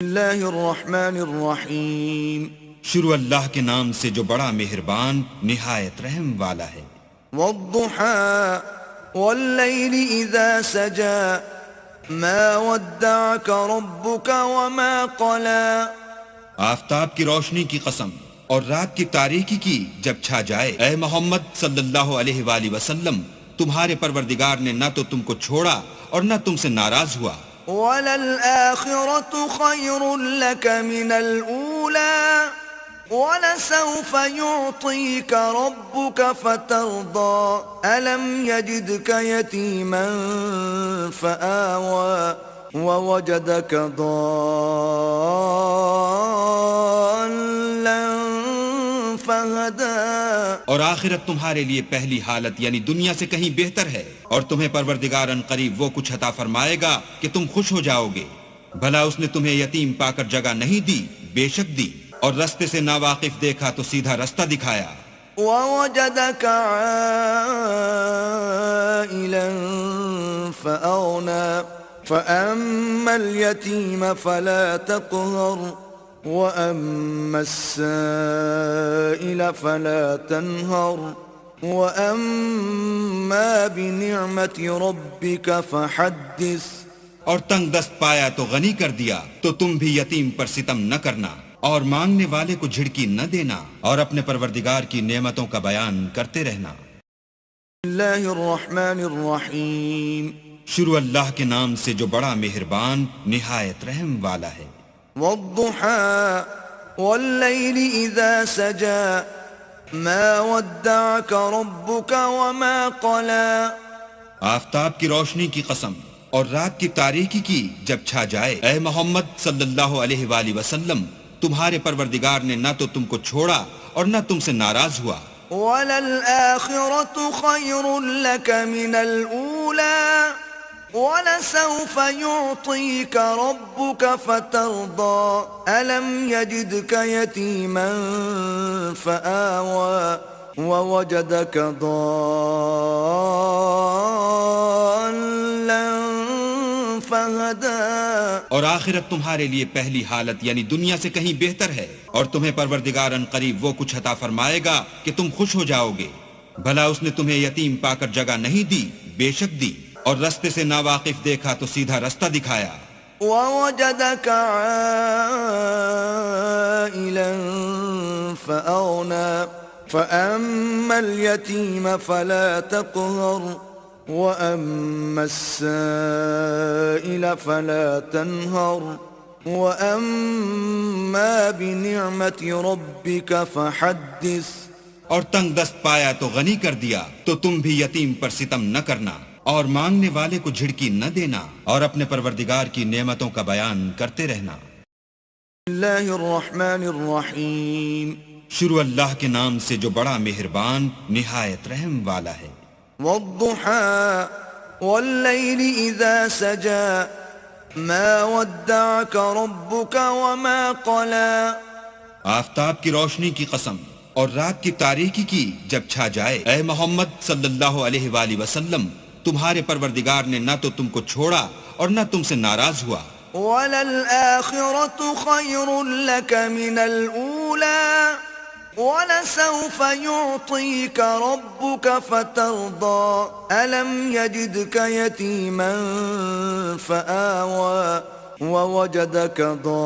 اللہ الرحمن الرحیم شروع اللہ کے نام سے جو بڑا مہربان نہایت رحم والا ہے۔ والضحى واللیل اذا سجى ما ودعك ربك وما قلى۔ آفتاب کی روشنی کی قسم اور رات کی تاریکی کی جب چھا جائے، اے محمد صلی اللہ علیہ وآلہ وسلم، تمہارے پروردگار نے نہ تو تم کو چھوڑا اور نہ تم سے ناراض ہوا۔ وَلَلْآخِرَةُ خَيْرٌ لَكَ مِنَ الْأُولَى وَلَسَوْفَ يُعْطِيكَ رَبُّكَ فَتَرْضَى أَلَمْ يَجِدْكَ يَتِيمًا فَآوَى وَوَجَدَكَ ضَالًّا فَهَدَى۔ اور آخرت تمہارے لیے پہلی حالت یعنی دنیا سے کہیں بہتر ہے، اور تمہیں پروردگار ان قریب وہ کچھ عطا فرمائے گا کہ تم خوش ہو جاؤ گے۔ بھلا اس نے تمہیں یتیم پا کر جگہ نہیں دی؟ بے شک دی، اور رستے سے ناواقف دیکھا تو سیدھا رستہ دکھایا۔ وَوَجَدَكَ عَائِلًا فَأَغْنَى فَأَمَّا الْيَتِيمَ فَلَا تَقْهَرْ وَأَمَّا السَّائِلَ فَلَا تَنْهَرْ وَأَمَّا بِنِعْمَةِ رَبِّكَ فَحَدِّثْ۔ اور تنگ دست پایا تو غنی کر دیا، تو تم بھی یتیم پر ستم نہ کرنا اور مانگنے والے کو جھڑکی نہ دینا، اور اپنے پروردگار کی نعمتوں کا بیان کرتے رہنا۔ اللہ الرحمن الرحیم شروع اللہ کے نام سے جو بڑا مہربان نہایت رحم والا ہے۔ والضحى واللیل اذا سجى ما ودعك ربك وما قلى۔ آفتاب کی روشنی کی قسم اور رات کی تاریکی کی جب چھا جائے، اے محمد صلی اللہ علیہ وآلہ وسلم، تمہارے پروردگار نے نہ تو تم کو چھوڑا اور نہ تم سے ناراض ہوا۔ وَلَلْآخِرَةُ خَيْرٌ لَكَ مِنَ الْأُولَى وَلَسَوْفَ يُعْطِيكَ رَبُّكَ فَتَرْضَى أَلَمْ يَجِدْكَ يَتِيمًا فَآوَى وَوَجَدَكَ ضَالًّا فَهَدَى۔ اور آخرت تمہارے لیے پہلی حالت یعنی دنیا سے کہیں بہتر ہے، اور تمہیں پروردگار ان قریب وہ کچھ عطا فرمائے گا کہ تم خوش ہو جاؤ گے۔ بھلا اس نے تمہیں یتیم پا کر جگہ نہیں دی؟ بے شک دی، اور رستے سے ناواقف دیکھا تو سیدھا رستہ دکھایا۔ وَوَجَدَكَ عَائِلًا فَأَغْنَى فَأَمَّا الْيَتِيمَ فَلَا تَقْهَرْ وَأَمَّا السَّائِلَ فَلَا تَنْهَرْ وَأَمَّا بِنِعْمَةِ رَبِّكَ فَحَدِّثْ۔ اور تنگ دست پایا تو غنی کر دیا، تو تم بھی یتیم پر ستم نہ کرنا اور مانگنے والے کو جھڑکی نہ دینا، اور اپنے پروردگار کی نعمتوں کا بیان کرتے رہنا۔ اللہ الرحمن الرحیم شروع اللہ کے نام سے جو بڑا مہربان نہایت رحم والا ہے۔ والضحى واللیل اذا سجى ما ودعك ربك وما قلى۔ آفتاب کی روشنی کی قسم اور رات کی تاریکی کی جب چھا جائے، اے محمد صلی اللہ علیہ وآلہ وسلم، تمہارے پروردگار نے نہ تو تم کو چھوڑا اور نہ تم سے ناراض ہوا۔ وَلَلْآخِرَةُ خَيْرٌ لَكَ مِنَ الْأُولَى وَلَسَوْفَ يُعْطِيكَ رَبُّكَ فَتَرْضَى أَلَمْ يَجِدْكَ يَتِيمًا فَآوَى وَوَجَدَكَ ضَالًّا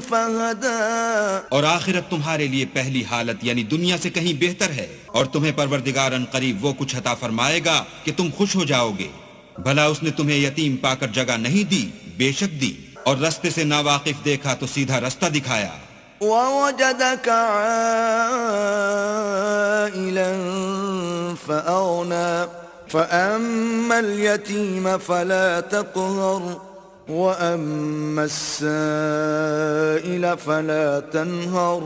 فَهَدَى۔ اور آخرت تمہارے لیے پہلی حالت یعنی دنیا سے کہیں بہتر ہے، اور تمہیں پروردگار ان قریب وہ کچھ عطا فرمائے گا کہ تم خوش ہو جاؤ گے۔ بھلا اس نے تمہیں یتیم پا کر جگہ نہیں دی؟ بے شک دی، اور رستے سے ناواقف دیکھا تو سیدھا رستہ دکھایا۔ وَوَجَدَكَ عَائِلًا فَأَغْنَى فَأَمَّا الْيَتِيمَ فَلَا تَقْهَرْ وَأَمَّا السَّائِلَ فَلَا تَنْهَرْ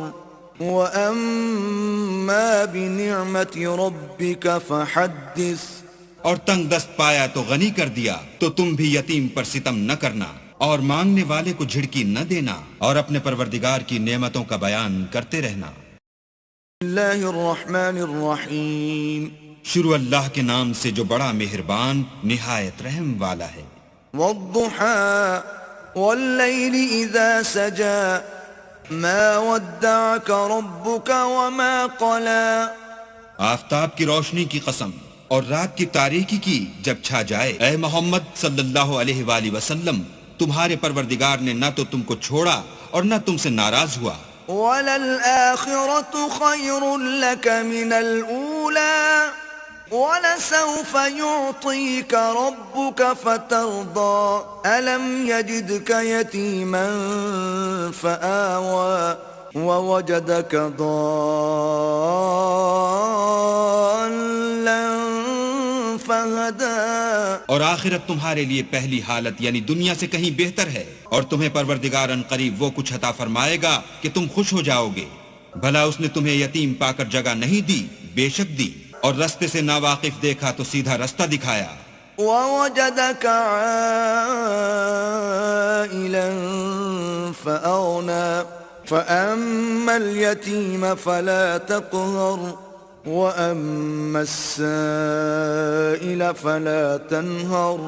وَأَمَّا بِنِعْمَةِ رَبِّكَ فَحَدِّثْ۔ اور تنگ دست پایا تو غنی کر دیا، تو تم بھی یتیم پر ستم نہ کرنا اور مانگنے والے کو جھڑکی نہ دینا، اور اپنے پروردگار کی نعمتوں کا بیان کرتے رہنا۔ اللہ الرحمن الرحیم شروع اللہ کے نام سے جو بڑا مہربان نہایت رحم والا ہے۔ والضحى والليل إذا سجى ما ودعك ربك وما قلى۔ آفتاب کی روشنی کی قسم اور رات کی تاریکی کی جب چھا جائے، اے محمد صلی اللہ علیہ وآلہ وسلم، تمہارے پروردگار نے نہ تو تم کو چھوڑا اور نہ تم سے ناراض ہوا۔ وَلَلْآخِرَةُ خَيْرٌ لَكَ مِنَ الْأُولَى وَلَسَوْفَ يُعْطِيكَ رَبُّكَ فَتَرْضَى أَلَمْ يَجِدْكَ يَتِيمًا فَآوَى وَوَجَدَكَ ضَالًّا فَهَدَى۔ اور آخرت تمہارے لیے پہلی حالت یعنی دنیا سے کہیں بہتر ہے، اور تمہیں پروردگار ان قریب وہ کچھ عطا فرمائے گا کہ تم خوش ہو جاؤ گے۔ بھلا اس نے تمہیں یتیم پا کر جگہ نہیں دی؟ بے شک دی، اور رستے سے ناواقف دیکھا تو سیدھا رستہ دکھایا۔ وَوَجَدَكَ عَائِلًا فَأَغْنَى فَأَمَّا الْيَتِيمَ فَلَا تَقْهَرْ وَأَمَّا السَّائِلَ فَلَا تَنْهَرْ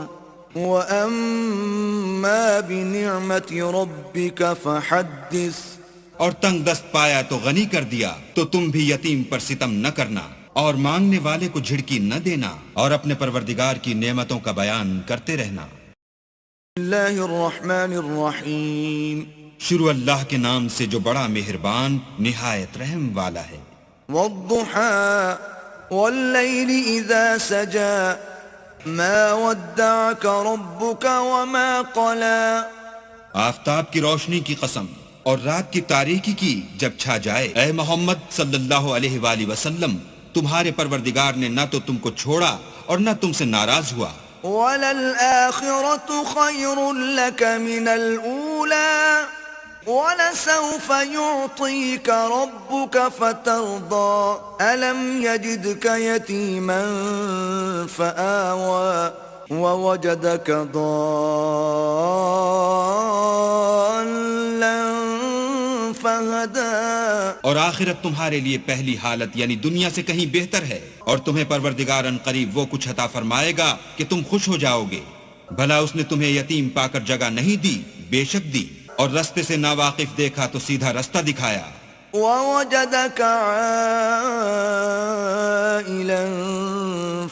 وَأَمَّا بِنِعْمَةِ رَبِّكَ فَحَدِّثْ۔ اور تنگ دست پایا تو غنی کر دیا، تو تم بھی یتیم پر ستم نہ کرنا اور مانگنے والے کو جھڑکی نہ دینا، اور اپنے پروردگار کی نعمتوں کا بیان کرتے رہنا۔ اللہ الرحمن الرحیم۔ شروع اللہ کے نام سے جو بڑا مہربان نہایت رحم والا ہے۔ والضحى والليل إذا سجى ما ودعك ربك وما قلى۔ آفتاب کی روشنی کی قسم اور رات کی تاریکی کی جب چھا جائے، اے محمد صلی اللہ علیہ وآلہ وسلم، تمہارے پروردگار نے نہ تو تم کو چھوڑا اور نہ تم سے ناراض ہوا۔ وَلَلْآخِرَةُ خَيْرٌ لَكَ مِنَ الْأُولَى وَلَسَوْفَ يُعْطِيكَ رَبُّكَ فَتَرْضَى أَلَمْ يَجِدْكَ يَتِيمًا فَآوَى وَوَجَدَكَ ضَالًّا فَهَدَى۔ اور آخرت تمہارے لیے پہلی حالت یعنی دنیا سے کہیں بہتر ہے، اور تمہیں پروردگار ان قریب وہ کچھ عطا فرمائے گا کہ تم خوش ہو جاؤ گے۔ بھلا اس نے تمہیں یتیم پا کر جگہ نہیں دی؟ بے شک دی، اور رستے سے ناواقف دیکھا تو سیدھا رستہ دکھایا۔ وَوَجَدَكَ عَائِلًا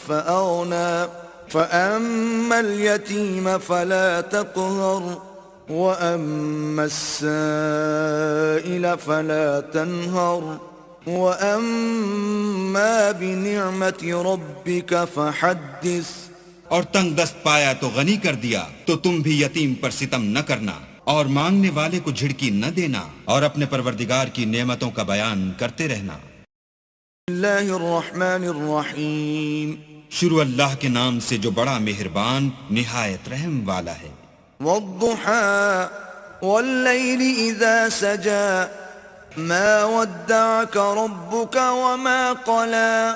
فَأَغْنَى فَأَمَّا الْيَتِيمَ فَلَا تَقْهَرْ وَأَمَّا السَّائِلَ فَلَا تَنْهَرْ وَأَمَّا بِنِعْمَةِ رَبِّكَ فَحَدِّثْ۔ اور تنگ دست پایا تو غنی کر دیا، تو تم بھی یتیم پر ستم نہ کرنا اور مانگنے والے کو جھڑکی نہ دینا، اور اپنے پروردگار کی نعمتوں کا بیان کرتے رہنا۔ اللہ الرحمن الرحیم۔ شروع اللہ کے نام سے جو بڑا مہربان نہایت رحم والا ہے۔ والضحى والليل إذا سجى ما ودعك ربك وما قلى۔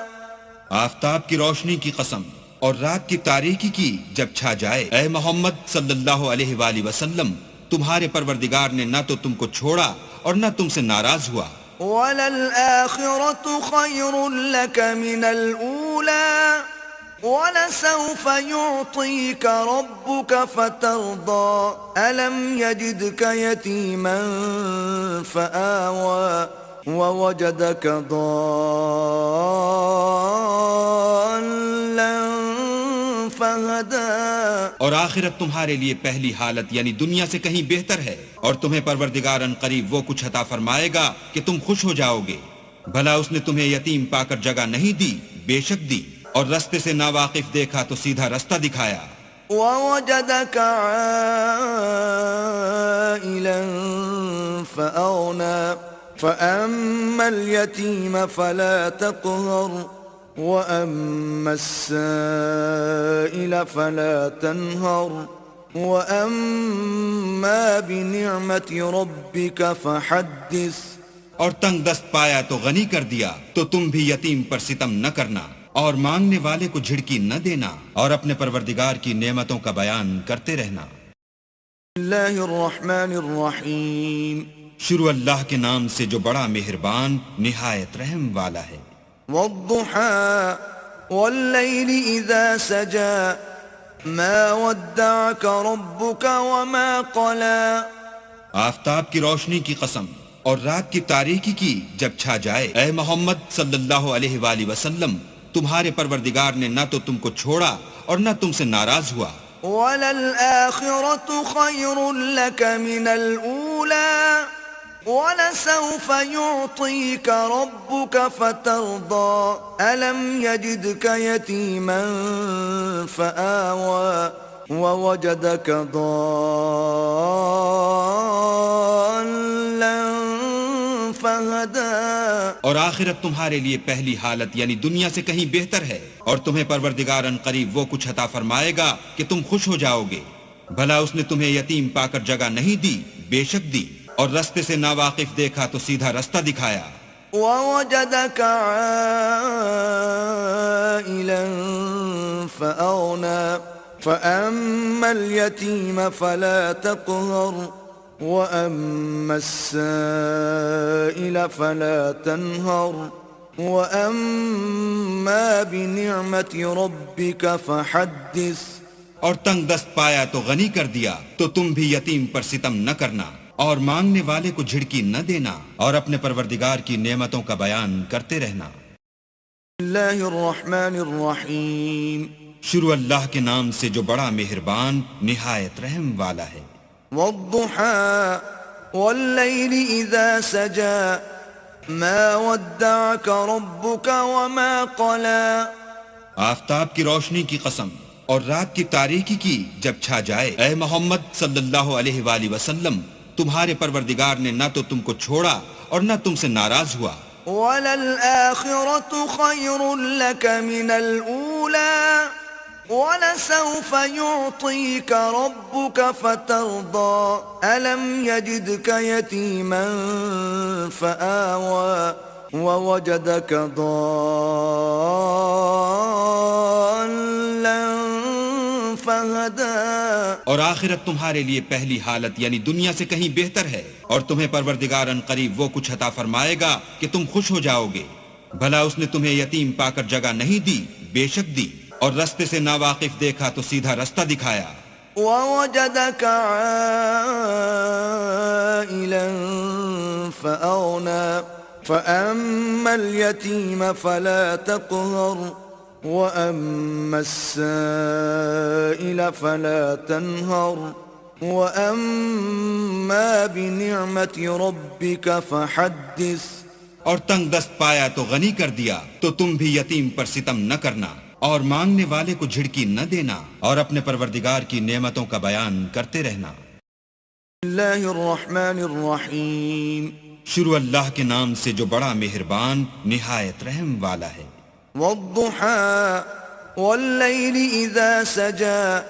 آفتاب کی روشنی کی قسم اور رات کی تاریکی کی جب چھا جائے، اے محمد صلی اللہ علیہ وآلہ وسلم، تمہارے پروردگار نے نہ تو تم کو چھوڑا اور نہ تم سے ناراض ہوا۔ وَلَلْآخِرَةُ خَيْرٌ لَكَ مِنَ الْأُولَى وَلَسَوْفَ يُعْطِيكَ رَبُّكَ فَتَرْضَى أَلَمْ يَجِدْكَ يَتِيمًا فَآوَى وَوَجَدَكَ ضَالًّا فَهَدَى۔ اور آخرت تمہارے لیے پہلی حالت یعنی دنیا سے کہیں بہتر ہے، اور تمہیں پروردگار ان قریب وہ کچھ عطا فرمائے گا کہ تم خوش ہو جاؤ گے۔ بھلا اس نے تمہیں یتیم پا کر جگہ نہیں دی؟ بے شک دی، اور رستے سے ناواقف دیکھا تو سیدھا رستہ دکھایا۔ وَوَجَدَكَ عَائِلًا فَأَغْنَى فَأَمَّا الْيَتِيمَ فَلَا تَقْهَرْ وَأَمَّا السَّائِلَ فَلَا تَنْهَرْ وَأَمَّا بِنِعْمَةِ رَبِّكَ فَحَدِّثْ۔ اور تنگ دست پایا تو غنی کر دیا، تو تم بھی یتیم پر ستم نہ کرنا اور مانگنے والے کو جھڑکی نہ دینا، اور اپنے پروردگار کی نعمتوں کا بیان کرتے رہنا۔ اللہ الرحمن الرحیم۔ شروع اللہ کے نام سے جو بڑا مہربان نہایت رحم والا ہے۔ والضحى والليل إذا سجى ما ودعك ربك وما قلى آفتاب کی روشنی کی قسم اور رات کی تاریکی کی جب چھا جائے، اے محمد صلی اللہ علیہ وآلہ وسلم، تمہارے پروردگار نے نہ تو تم کو چھوڑا اور نہ تم سے ناراض ہوا۔ وَلَلْآخِرَةُ خَيْرٌ لَكَ مِنَ الْأُولَى وَلَسَوْفَ يُعْطِيكَ رَبُّكَ فَتَرْضَى أَلَمْ يَجِدْكَ يَتِيمًا فَآوَى وَوَجَدَكَ ضَالًّا فَهَدَى۔ اور آخرت تمہارے لیے پہلی حالت یعنی دنیا سے کہیں بہتر ہے، اور تمہیں پروردگار ان قریب وہ کچھ عطا فرمائے گا کہ تم خوش ہو جاؤ گے۔ بھلا اس نے تمہیں یتیم پا کر جگہ نہیں دی؟ بے شک دی، اور رستے سے ناواقف دیکھا تو سیدھا رستہ دکھایا۔ وَوَجَدَكَ عَائِلًا فَأَغْنَى فَأَمَّا الْيَتِيمَ فَلَا تَقْهَرْ وَأَمَّا السَّائِلَ فَلَا تَنْهَرْ وَأَمَّا بِنِعْمَةِ رَبِّكَ فَحَدِّثْ۔ اور تنگ دست پایا تو غنی کر دیا، تو تم بھی یتیم پر ستم نہ کرنا، اور مانگنے والے کو جھڑکی نہ دینا، اور اپنے پروردگار کی نعمتوں کا بیان کرتے رہنا۔ اللہ الرحمن الرحیم۔ شروع اللہ کے نام سے جو بڑا مہربان نہایت رحم والا ہے۔ والضحى والليل إذا سجى ما ودعك ربك وما قلى۔ آفتاب کی روشنی کی قسم اور رات کی تاریکی کی جب چھا جائے، اے محمد صلی اللہ علیہ وآلہ وسلم، تمہارے پروردگار نے نہ تو تم کو چھوڑا اور نہ تم سے ناراض ہوا۔ وَلَلْآخِرَةُ خَيْرٌ لَكَ مِنَ الْأُولَى وَلَسَوْفَ يُعْطِيكَ رَبُّكَ فَتَرْضَى أَلَمْ يَجِدْكَ يَتِيمًا فَآوَى وَوَجَدَكَ ضَالًّا فَهَدَى۔ اور آخرت تمہارے لیے پہلی حالت یعنی دنیا سے کہیں بہتر ہے، اور تمہیں پروردگار ان قریب وہ کچھ عطا فرمائے گا کہ تم خوش ہو جاؤ گے۔ بھلا اس نے تمہیں یتیم پا کر جگہ نہیں دی؟ بے شک دی، اور رستے سے ناواقف دیکھا تو سیدھا رستہ دکھایا۔ وَوَجَدَكَ عَائِلًا فَأَغْنَى فَأَمَّا الْيَتِيمَ فَلَا تَقْهَرْ وَأَمَّا السَّائِلَ فَلَا تَنْهَرْ وَأَمَّا بِنِعْمَةِ رَبِّكَ فَحَدِّثْ۔ اور تنگ دست پایا تو غنی کر دیا، تو تم بھی یتیم پر ستم نہ کرنا، اور مانگنے والے کو جھڑکی نہ دینا، اور اپنے پروردگار کی نعمتوں کا بیان کرتے رہنا۔ اللہ الرحمن الرحیم۔ شروع اللہ کے نام سے جو بڑا مہربان نہایت رحم والا ہے۔ والضحى والليل إذا سجى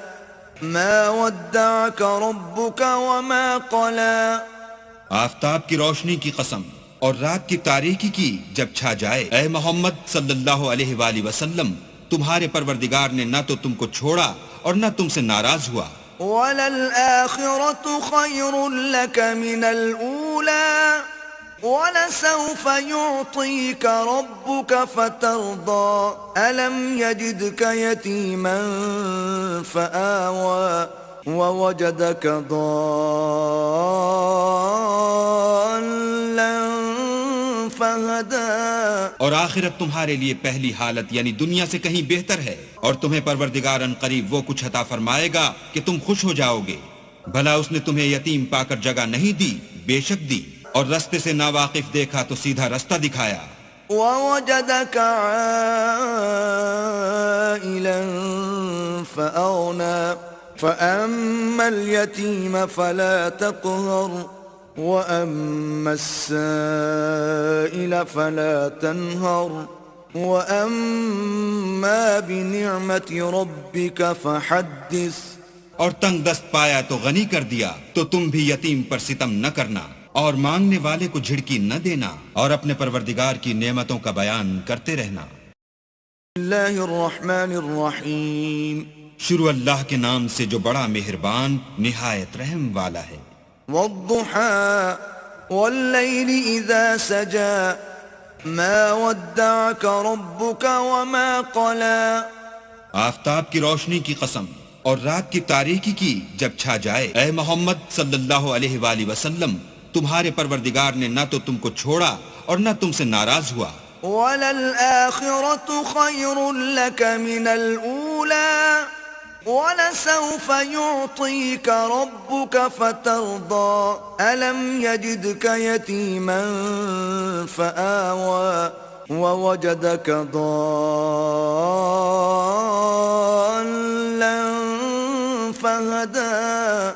ما ودعك ربك وما قلى۔ آفتاب کی روشنی کی قسم اور رات کی تاریکی کی جب چھا جائے، اے محمد صلی اللہ علیہ وآلہ وسلم، تمہارے پروردگار نے نہ تو تم کو چھوڑا اور نہ تم سے ناراض ہوا۔ وَلَلْآخِرَةُ خَيْرٌ لَكَ مِنَ الْأُولَى وَلَسَوْفَ يُعْطِيكَ رَبُّكَ فَتَرْضَى أَلَمْ يَجِدْكَ يَتِيمًا فَآوَى وَوَجَدَكَ ضَالًّا فَهَدَى۔ اور آخرت تمہارے لیے پہلی حالت یعنی دنیا سے کہیں بہتر ہے، اور تمہیں پروردگار ان قریب وہ کچھ عطا فرمائے گا کہ تم خوش ہو جاؤ گے۔ بھلا اس نے تمہیں یتیم پا کر جگہ نہیں دی؟ بے شک دی، اور رستے سے ناواقف دیکھا تو سیدھا رستہ دکھایا۔ وَوَجَدَكَ عَائِلًا فَأَغْنَى فَأَمَّا الْيَتِيمَ فَلَا تَقْهَرْ وَأَمَّا السَّائِلَ فَلَا تَنْهَرْ وَأَمَّا بِنِعْمَةِ رَبِّكَ فَحَدِّثْ۔ اور تنگ دست پایا تو غنی کر دیا، تو تم بھی یتیم پر ستم نہ کرنا، اور مانگنے والے کو جھڑکی نہ دینا، اور اپنے پروردگار کی نعمتوں کا بیان کرتے رہنا۔ اللہ الرحمن الرحیم۔ شروع اللہ کے نام سے جو بڑا مہربان نہایت رحم والا ہے۔ والضحى والليل إذا سجى ما ودعك ربك وما قلى آفتاب کی روشنی کی قسم اور رات کی تاریکی کی جب چھا جائے، اے محمد صلی اللہ علیہ وآلہ وسلم، تمہارے پروردگار نے نہ تو تم کو چھوڑا اور نہ تم سے ناراض ہوا۔ وَلَلْآخِرَةُ خَيْرٌ لَكَ مِنَ الْأُولَى وَلَسَوْفَ يُعْطِيكَ رَبُّكَ فَتَرْضَى أَلَمْ يَجِدْكَ يَتِيمًا فَآوَى وَوَجَدَكَ ضَالًّا فَهَدَى۔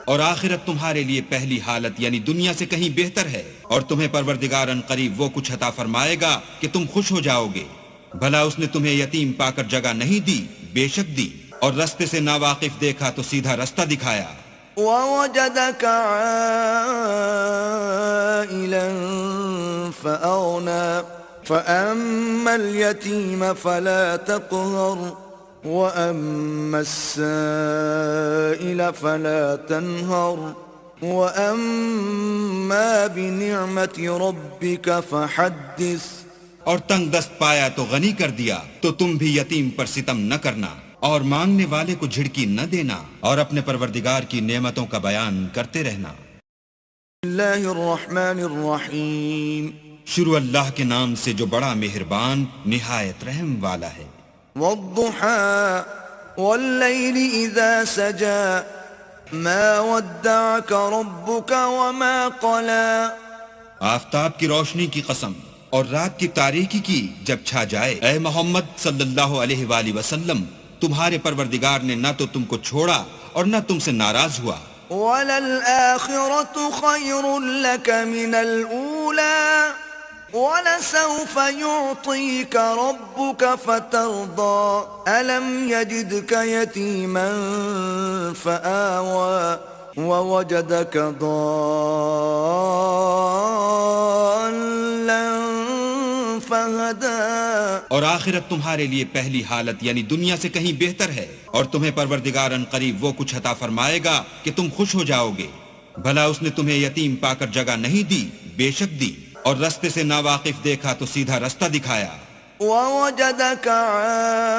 اور آخرت تمہارے لیے پہلی حالت یعنی دنیا سے کہیں بہتر ہے، اور تمہیں پروردگار ان قریب وہ کچھ عطا فرمائے گا کہ تم خوش ہو جاؤ گے۔ بھلا اس نے تمہیں یتیم پا کر جگہ نہیں دی؟ بے شک دی، اور رستے سے ناواقف دیکھا تو سیدھا رستہ دکھایا۔ وَوَجَدَكَ عَائِلًا فَأَغْنَى فَأَمَّا الْيَتِيمَ فَلَا تَقْهَرْ وَأَمَّا السَّائِلَ فَلَا تَنْهَرْ وَأَمَّا بِنِعْمَةِ رَبِّكَ فَحَدِّثْ۔ اور تنگ دست پایا تو غنی کر دیا، تو تم بھی یتیم پر ستم نہ کرنا اور مانگنے والے کو جھڑکی نہ دینا، اور اپنے پروردگار کی نعمتوں کا بیان کرتے رہنا۔ اللہ الرحمن الرحیم۔ شروع اللہ کے نام سے جو بڑا مہربان نہایت رحم والا ہے۔ والضحى والليل إذا سجى ما ودعك ربك وما قلى۔ آفتاب کی روشنی کی قسم اور رات کی تاریکی کی جب چھا جائے، اے محمد صلی اللہ علیہ وآلہ وسلم، تمہارے پروردگار نے نہ تو تم کو چھوڑا اور نہ تم سے ناراض ہوا۔ وَلَلْآخِرَةُ خَيْرٌ لَكَ مِنَ الْأُولَى وَلَسَوْفَ يُعْطِيكَ رَبُّكَ فَتَرْضَى أَلَمْ يَجِدْكَ يَتِيمًا فَآوَى وَوَجَدَكَ ضَالًّا فَهَدَى۔ اور آخرت تمہارے لیے پہلی حالت یعنی دنیا سے کہیں بہتر ہے، اور تمہیں پروردگار ان قریب وہ کچھ عطا فرمائے گا کہ تم خوش ہو جاؤ گے۔ بھلا اس نے تمہیں یتیم پا کر جگہ نہیں دی؟ بے شک دی، اور رستے سے ناواقف دیکھا تو سیدھا رستہ دکھایا۔ وَوَجَدَكَ عَائِلًا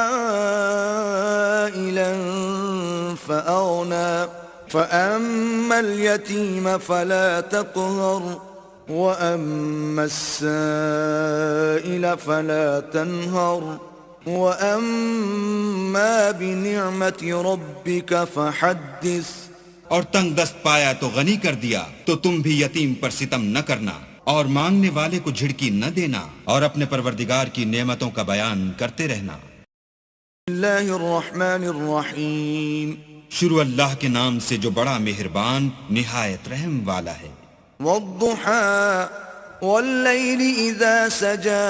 فَأَغْنَى فَأَمَّا الْيَتِيمَ فَلَا تَقْهَرْ وَأَمَّا السَّائِلَ فَلَا تَنْهَرْ وَأَمَّا بِنِعْمَةِ رَبِّكَ فَحَدِّثْ۔ اور تنگ دست پایا تو غنی کر دیا، تو تم بھی یتیم پر ستم نہ کرنا اور مانگنے والے کو جھڑکی نہ دینا، اور اپنے پروردگار کی نعمتوں کا بیان کرتے رہنا۔ اللہ الرحمن الرحیم۔ شروع اللہ کے نام سے جو بڑا مہربان نہایت رحم والا ہے۔ والضحى والليل إذا سجى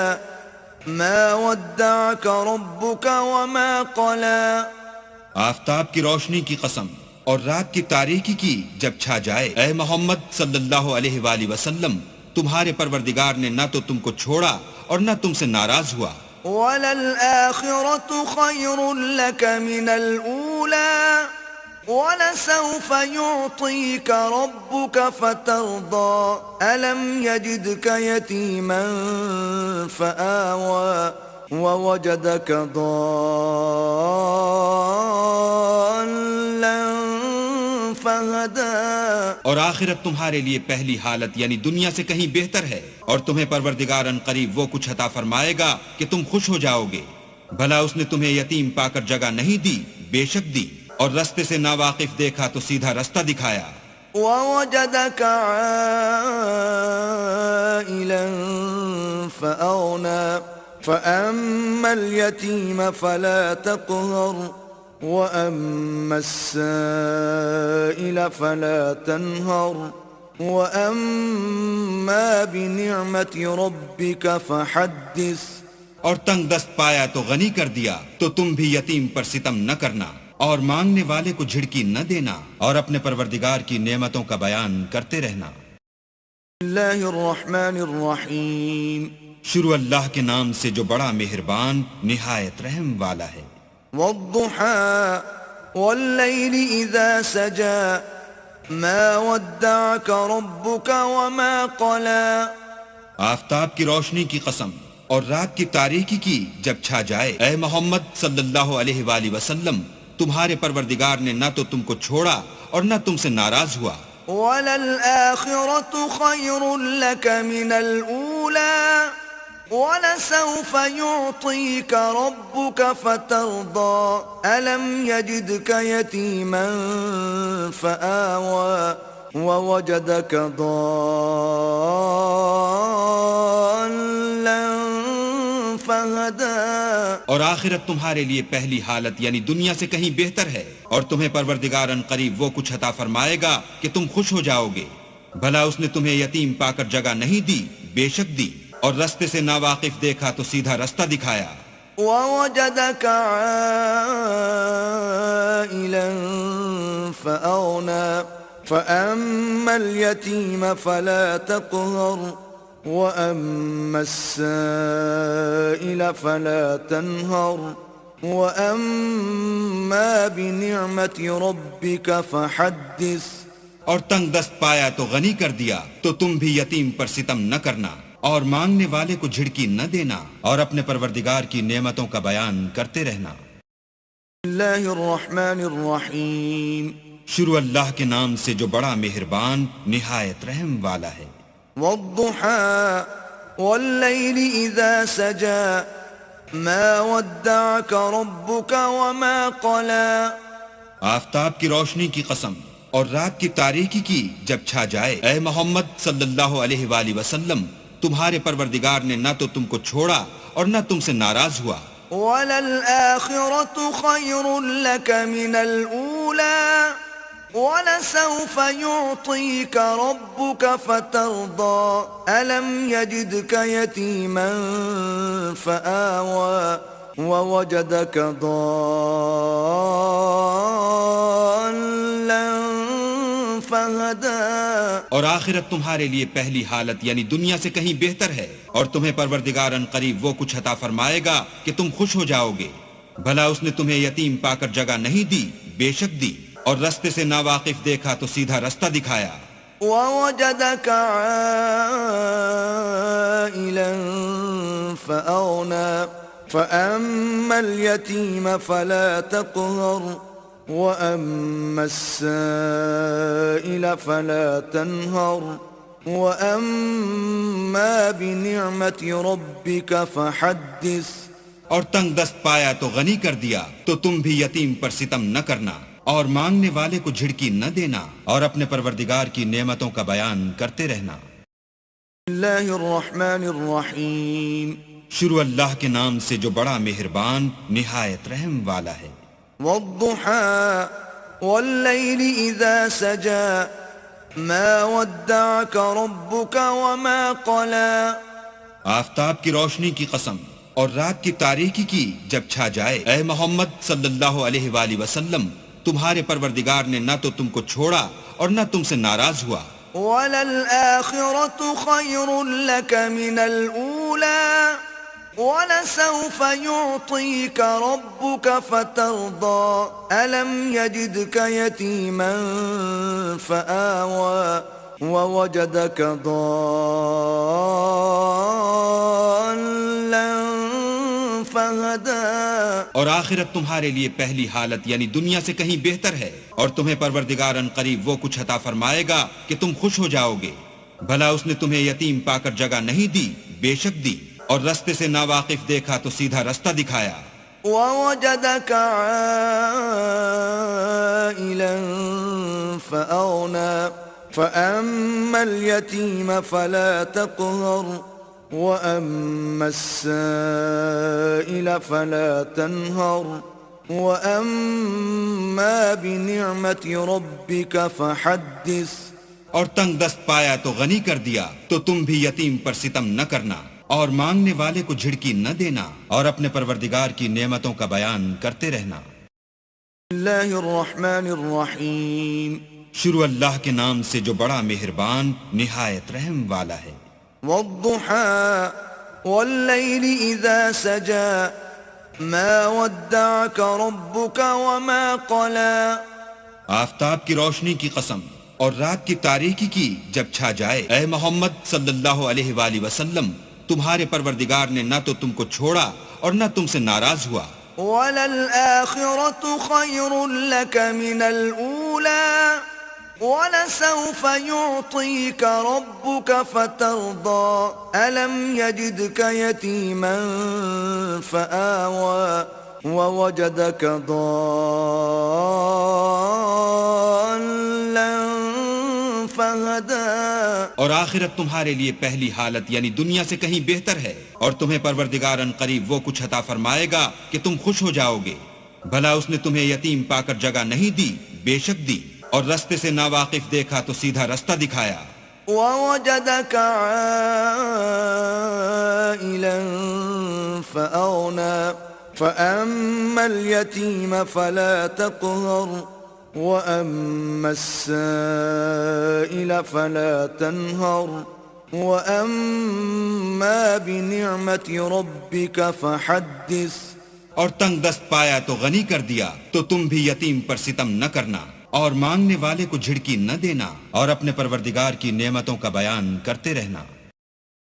ما ودعك ربك وما قلى۔ آفتاب کی روشنی کی قسم اور رات کی تاریکی کی جب چھا جائے، اے محمد صلی اللہ علیہ وآلہ وسلم، تمہارے پروردگار نے نہ تو تم کو چھوڑا اور نہ تم سے ناراض ہوا۔ وَلَلْآخِرَةُ خَيْرٌ لَكَ مِنَ الْأُولَى وَلَسَوْفَ يُعْطِيكَ رَبُّكَ فَتَرْضَى أَلَمْ يَجِدْكَ يَتِيمًا فَآوَى وَوَجَدَكَ ضَالًّا فَهَدَى۔ اور آخرت تمہارے لیے پہلی حالت یعنی دنیا سے کہیں بہتر ہے، اور تمہیں پروردگار ان قریب وہ کچھ عطا فرمائے گا کہ تم خوش ہو جاؤ گے۔ بھلا اس نے تمہیں یتیم پا کر جگہ نہیں دی؟ بے شک دی، اور رستے سے ناواقف دیکھا تو سیدھا رستہ دکھایا۔ وَوَجَدَكَ عَائِلًا فَأَغْنَى فَأَمَّا الْيَتِيمَ فَلَا تَقْهَرْ وَأَمَّا السَّائِلَ فَلَا تَنْهَرْ وَأَمَّا بِنِعْمَةِ رَبِّكَ فَحَدِّثْ۔ اور تنگ دست پایا تو غنی کر دیا، تو تم بھی یتیم پر ستم نہ کرنا اور مانگنے والے کو جھڑکی نہ دینا، اور اپنے پروردگار کی نعمتوں کا بیان کرتے رہنا۔ اللہ الرحمن الرحیم۔ شروع اللہ کے نام سے جو بڑا مہربان نہایت رحم والا ہے۔ والضحى والليل إذا سجى ما ودعك ربك وما قلى۔ آفتاب کی روشنی کی قسم اور رات کی تاریکی کی جب چھا جائے، اے محمد صلی اللہ علیہ وآلہ وسلم، تمہارے پروردگار نے نہ تو تم کو چھوڑا اور نہ تم سے ناراض ہوا۔ وَلَلْآخِرَةُ خَيْرٌ لَكَ مِنَ الْأُولَى وَلَسَوْفَ يُعْطِيكَ رَبُّكَ فَتَرْضَى أَلَمْ يَجِدْكَ يَتِيمًا فَآوَى وَوَجَدَكَ ضَالًّا فَهَدَى۔ اور آخرت تمہارے لیے پہلی حالت یعنی دنیا سے کہیں بہتر ہے، اور تمہیں پروردگار ان قریب وہ کچھ عطا فرمائے گا کہ تم خوش ہو جاؤ گے۔ بھلا اس نے تمہیں یتیم پا کر جگہ نہیں دی؟ بے شک دی، اور رستے سے ناواقف دیکھا تو سیدھا رستہ دکھایا۔ وَوَجَدَكَ عَائِلًا فَأَغْنَى فَأَمَّا الْيَتِيمَ فَلَا تَقْهَرْ وَأَمَّا السَّائِلَ فَلَا تَنْهَرْ وَأَمَّا بِنِعْمَةِ رَبِّكَ فَحَدِّثْ۔ اور تنگ دست پایا تو غنی کر دیا، تو تم بھی یتیم پر ستم نہ کرنا، اور مانگنے والے کو جھڑکی نہ دینا، اور اپنے پروردگار کی نعمتوں کا بیان کرتے رہنا۔ اللہ الرحمن الرحیم۔ شروع اللہ کے نام سے جو بڑا مہربان نہایت رحم والا ہے۔ والضحى واللیل اذا سجى ما ودعك ربك وما قلى۔ آفتاب کی روشنی کی قسم، اور رات کی تاریکی کی جب چھا جائے، اے محمد صلی اللہ علیہ وآلہ وسلم، تمہارے پروردگار نے نہ تو تم کو چھوڑا اور نہ تم سے ناراض ہوا۔ وَلَلْآخِرَةُ خَيْرٌ لَكَ مِنَ الْأُولَى وَلَسَوْفَ يُعْطِيكَ رَبُّكَ فَتَرْضَى أَلَمْ يَجِدْكَ يَتِيمًا فَآوَى وَوَجَدَكَ ضَالًّا فَهَدَى۔ اور آخرت تمہارے لیے پہلی حالت یعنی دنیا سے کہیں بہتر ہے، اور تمہیں پروردگار ان قریب وہ کچھ عطا فرمائے گا کہ تم خوش ہو جاؤ گے۔ بھلا اس نے تمہیں یتیم پا کر جگہ نہیں دی؟ بے شک دی، اور رستے سے ناواقف دیکھا تو سیدھا رستہ دکھایا۔ وَوَجَدَكَ عَائِلًا فَأَغْنَى فَأَمَّا الْيَتِيمَ فَلَا تَقْهَرْ وَأَمَّا السَّائِلَ فَلَا تَنْهَرْ وَأَمَّا بِنِعْمَةِ رَبِّكَ فَحَدِّثْ۔ اور تنگ دست پایا تو غنی کر دیا، تو تم بھی یتیم پر ستم نہ کرنا، اور مانگنے والے کو جھڑکی نہ دینا، اور اپنے پروردگار کی نعمتوں کا بیان کرتے رہنا۔ اللہ الرحمن الرحیم۔ شروع اللہ کے نام سے جو بڑا مہربان نہایت رحم والا ہے۔ والضحى واللیل اذا سجى ما ودعك ربك وما قلى۔ آفتاب کی روشنی کی قسم، اور رات کی تاریکی کی جب چھا جائے، اے محمد صلی اللہ علیہ وآلہ وسلم، تمہارے پروردگار نے نہ تو تم کو چھوڑا اور نہ تم سے ناراض ہوا۔ وَلَلْآخِرَةُ خَيْرٌ لَكَ مِنَ الْأُولَى وَلَسَوْفَ يُعْطِيكَ رَبُّكَ فَتَرْضَى أَلَمْ يَجِدْكَ يَتِيمًا فَآوَى وَوَجَدَكَ ضَالًّا فَهَدَى۔ اور آخرت تمہارے لیے پہلی حالت یعنی دنیا سے کہیں بہتر ہے، اور تمہیں پروردگار ان قریب وہ کچھ عطا فرمائے گا کہ تم خوش ہو جاؤ گے۔ بھلا اس نے تمہیں یتیم پا کر جگہ نہیں دی؟ بے شک دی، اور رستے سے ناواقف دیکھا تو سیدھا رستہ دکھایا۔ وَوَجَدَكَ عَائِلًا فَأَغْنَى فَأَمَّا الْيَتِيمَ فَلَا تَقْهَرْ وَأَمَّا السَّائِلَ فَلَا تَنْهَرْ وَأَمَّا بِنِعْمَةِ رَبِّكَ فَحَدِّثْ۔ اور تنگ دست پایا تو غنی کر دیا، تو تم بھی یتیم پر ستم نہ کرنا، اور مانگنے والے کو جھڑکی نہ دینا، اور اپنے پروردگار کی نعمتوں کا بیان کرتے رہنا۔ اللہ الرحمن الرحیم۔ شروع اللہ کے نام سے جو بڑا مہربان نہایت رحم والا ہے۔ والضحى واللیل اذا سجى ما ودعك ربك وما قلى۔ آفتاب کی روشنی کی قسم، اور رات کی تاریکی کی جب چھا جائے، اے محمد صلی اللہ علیہ وآلہ وسلم، تمہارے پروردگار نے نہ تو تم کو چھوڑا اور نہ تم سے ناراض ہوا. وَلَلْآخِرَةُ خَيْرٌ لَكَ مِنَ الْأُولَى وَلَسَوْفَ يُعْطِيكَ رَبُّكَ فَتَرْضَى أَلَمْ يَجِدْكَ يَتِيمًا فَآوَى وَوَجَدَكَ ضَالًّا فَهَدَى. اور آخرت تمہارے لیے پہلی حالت یعنی دنیا سے کہیں بہتر ہے، اور تمہیں پروردگار ان قریب وہ کچھ عطا فرمائے گا کہ تم خوش ہو جاؤ گے. بھلا اس نے تمہیں یتیم پا کر جگہ نہیں دی؟ بے شک دی. اور رستے سے ناواقف دیکھا تو سیدھا رستہ دکھایا. وَوَجَدَكَ عَائِلًا فَأَغْنَى فَأَمَّا الْيَتِيمَ فَلَا تَقْهَرْ وَأَمَّا السَّائِلَ فَلَا تَنْهَرْ وَأَمَّا بِنِعْمَةِ رَبِّكَ فَحَدِّثْ. اور تنگ دست پایا تو غنی کر دیا، تو تم بھی یتیم پر ستم نہ کرنا اور مانگنے والے کو جھڑکی نہ دینا، اور اپنے پروردگار کی نعمتوں کا بیان کرتے رہنا.